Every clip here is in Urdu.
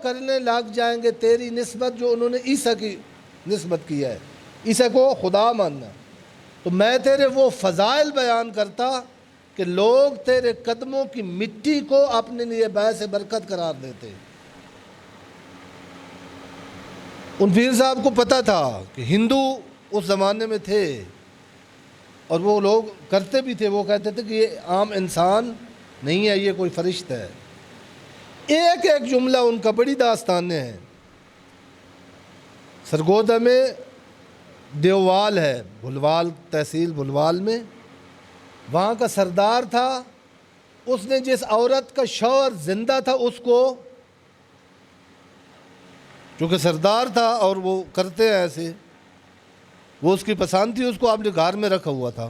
کرنے لگ جائیں گے تیری نسبت جو انہوں نے عیسیٰ کی نسبت کیا ہے، عیسیٰ کو خدا ماننا، تو میں تیرے وہ فضائل بیان کرتا کہ لوگ تیرے قدموں کی مٹی کو اپنے لیے باعث برکت قرار دیتے۔ ان پیر صاحب کو پتہ تھا کہ ہندو اس زمانے میں تھے اور وہ لوگ کرتے بھی تھے، وہ کہتے تھے کہ یہ عام انسان نہیں ہے، یہ کوئی فرشتہ ہے۔ ایک ایک جملہ ان کا بڑی داستانیں ہیں۔ سرگودا میں دیوال ہے، بھلوال تحصیل بھلوال میں، وہاں کا سردار تھا، اس نے جس عورت کا شوہر زندہ تھا اس کو، چونکہ سردار تھا اور وہ کرتے ہیں ایسے، وہ اس کی پسند تھی، اس کو اپنے گھر میں رکھا ہوا تھا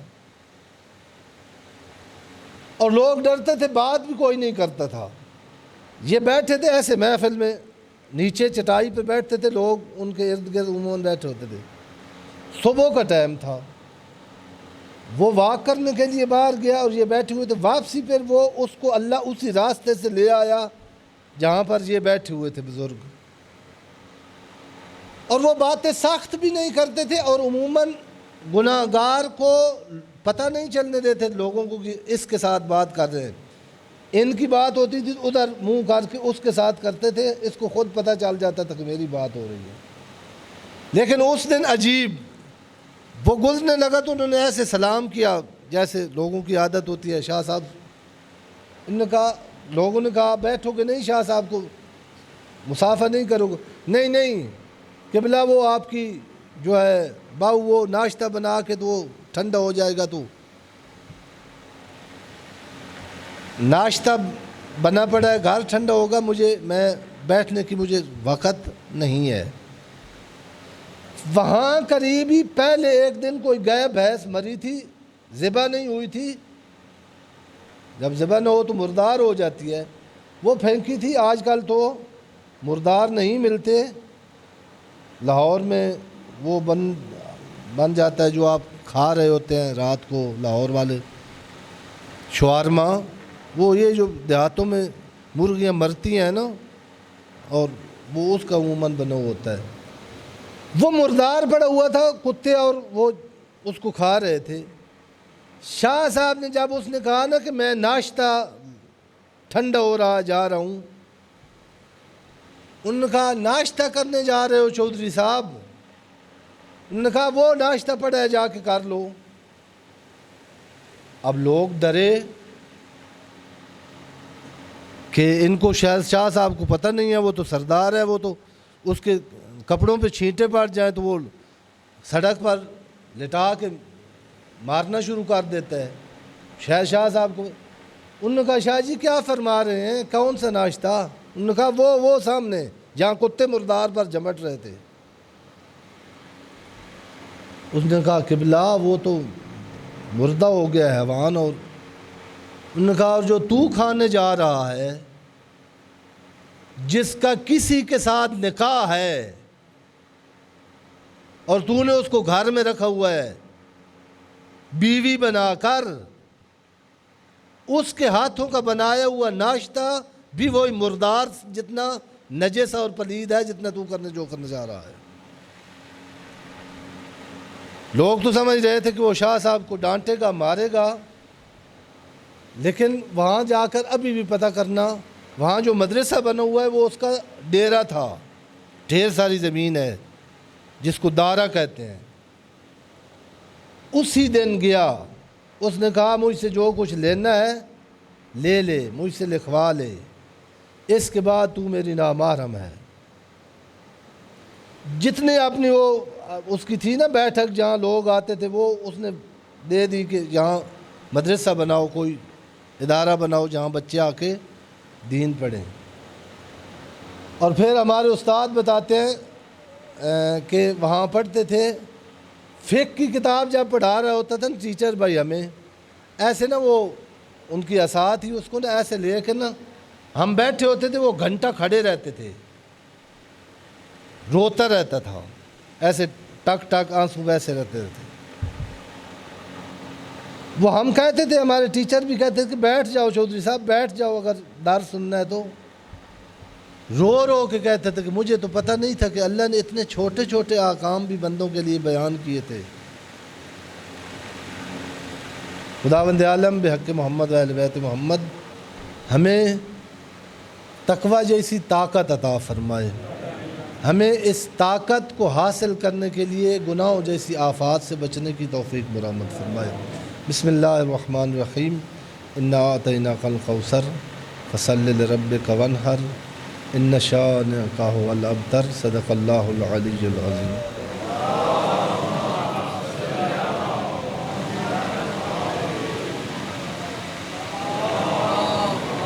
اور لوگ ڈرتے تھے، بات بھی کوئی نہیں کرتا تھا۔ یہ بیٹھے تھے ایسے محفل میں، نیچے چٹائی پہ بیٹھتے تھے، لوگ ان کے ارد گرد عموماً بیٹھے ہوتے تھے۔ صبح کا ٹائم تھا، وہ واک کرنے کے لیے باہر گیا اور یہ بیٹھے ہوئے تھے۔ واپسی پھر وہ اس کو اللہ اسی راستے سے لے آیا جہاں پر یہ بیٹھے ہوئے تھے بزرگ، اور وہ باتیں سخت بھی نہیں کرتے تھے اور عموماً گناہ گار کو پتہ نہیں چلنے دیتے لوگوں کو کہ اس کے ساتھ بات کر رہے ہیں۔ ان کی بات ہوتی تھی ادھر منہ کر کے اس کے ساتھ کرتے تھے، اس کو خود پتہ چل جاتا تھا کہ میری بات ہو رہی ہے۔ لیکن اس دن عجیب، وہ گزرنے لگا تو انہوں نے ایسے سلام کیا جیسے لوگوں کی عادت ہوتی ہے۔ شاہ صاحب، انہوں نے کہا، لوگوں نے کہا بیٹھو گے نہیں شاہ صاحب کو مسافہ نہیں کرو گے؟ نہیں نہیں قبلہ، وہ آپ کی جو ہے باؤ وہ ناشتہ بنا کے تو وہ ٹھنڈا ہو جائے گا، تو ناشتہ بنا پڑا ہے، گھر ٹھنڈا ہوگا، میں بیٹھنے کی مجھے وقت نہیں ہے۔ وہاں قریب ہی پہلے ایک دن کوئی گائے بھینس مری تھی، ذبح نہیں ہوئی تھی، جب ذبح نہ ہو تو مردار ہو جاتی ہے، وہ پھینکی تھی۔ آج کل تو مردار نہیں ملتے، لاہور میں وہ بن جاتا ہے جو آپ کھا رہے ہوتے ہیں رات کو، لاہور والے شوارما، وہ یہ جو دیہاتوں میں مرغیاں مرتی ہیں نا، اور وہ اس کا عموماً بنا ہوتا ہے۔ وہ مردار پڑا ہوا تھا، کتے اور وہ اس کو کھا رہے تھے۔ شاہ صاحب نے جب اس نے کہا نا کہ میں ناشتہ ٹھنڈا ہو رہا جا رہا ہوں، انہوں نے کہا ناشتہ کرنے جا رہے ہو چودھری صاحب؟ انہوں نے کہا وہ ناشتہ پڑا ہے جا کے کر لو۔ اب لوگ ڈرے کہ ان کو شاید شاہ صاحب کو پتہ نہیں ہے، وہ تو سردار ہے، وہ تو اس کے کپڑوں پہ چھینٹے پڑ جائیں تو وہ سڑک پر لٹا کے مارنا شروع کر دیتا ہے شاہ صاحب کو۔ انہوں نے کہا شاہ جی کیا فرما رہے ہیں، کون سا ناشتہ؟ انہوں نے کہا وہ سامنے جہاں کتے مردار پر جمٹ رہے تھے۔ اس نے کہا قبلہ وہ تو مردہ ہو گیا حیوان، اور انہوں نے کہا جو تو کھانے جا رہا ہے، جس کا کسی کے ساتھ نکاح ہے اور تو نے اس کو گھر میں رکھا ہوا ہے بیوی بنا کر، اس کے ہاتھوں کا بنایا ہوا ناشتہ بھی وہی مردار جتنا نجس اور پلید ہے جتنا تو جو کرنے جا رہا ہے۔ لوگ تو سمجھ رہے تھے کہ وہ شاہ صاحب کو ڈانٹے گا، مارے گا، لیکن وہاں جا کر ابھی بھی پتہ کرنا، وہاں جو مدرسہ بنا ہوا ہے وہ اس کا ڈیرا تھا، ڈھیر ساری زمین ہے جس کو دارا کہتے ہیں۔ اسی دن گیا، اس نے کہا مجھ سے جو کچھ لینا ہے لے لے، مجھ سے لکھوا لے، اس کے بعد تو میری نامحرم ہے۔ جتنے اپنی وہ اس کی تھی نا بیٹھک جہاں لوگ آتے تھے، وہ اس نے دے دی کہ یہاں مدرسہ بناؤ، کوئی ادارہ بناؤ جہاں بچے آ کے دین پڑھیں۔ اور پھر ہمارے استاد بتاتے ہیں کہ وہاں پڑھتے تھے، فقہ کی کتاب جب پڑھا رہا ہوتا تھا نا ٹیچر بھائی ہمیں، ایسے نا وہ ان کی عصا تھی، اس کو نا ایسے لے کے نا ہم بیٹھے ہوتے تھے، وہ گھنٹہ کھڑے رہتے تھے، روتا رہتا تھا ایسے ٹک ٹک آنسو ویسے رہتے تھے۔ وہ ہم کہتے تھے، ہمارے ٹیچر بھی کہتے تھے کہ بیٹھ جاؤ چودھری صاحب، بیٹھ جاؤ اگر درس سننا ہے تو۔ رو رو کے کہتے تھے کہ مجھے تو پتہ نہیں تھا کہ اللہ نے اتنے چھوٹے چھوٹے احکام بھی بندوں کے لیے بیان کیے تھے۔ خداوند عالم بحق محمد و اہل بیت محمد ہمیں تقوی جیسی طاقت عطا فرمائے، ہمیں اس طاقت کو حاصل کرنے کے لیے گناہوں جیسی آفات سے بچنے کی توفیق برآمد فرمائے۔ بسم اللہ الرحمن الرحیم۔ انا اعطیناک الکوثر فصل لربک وانحر ان شانئک هو الابتر۔ صدق اللہ العلی العظیم۔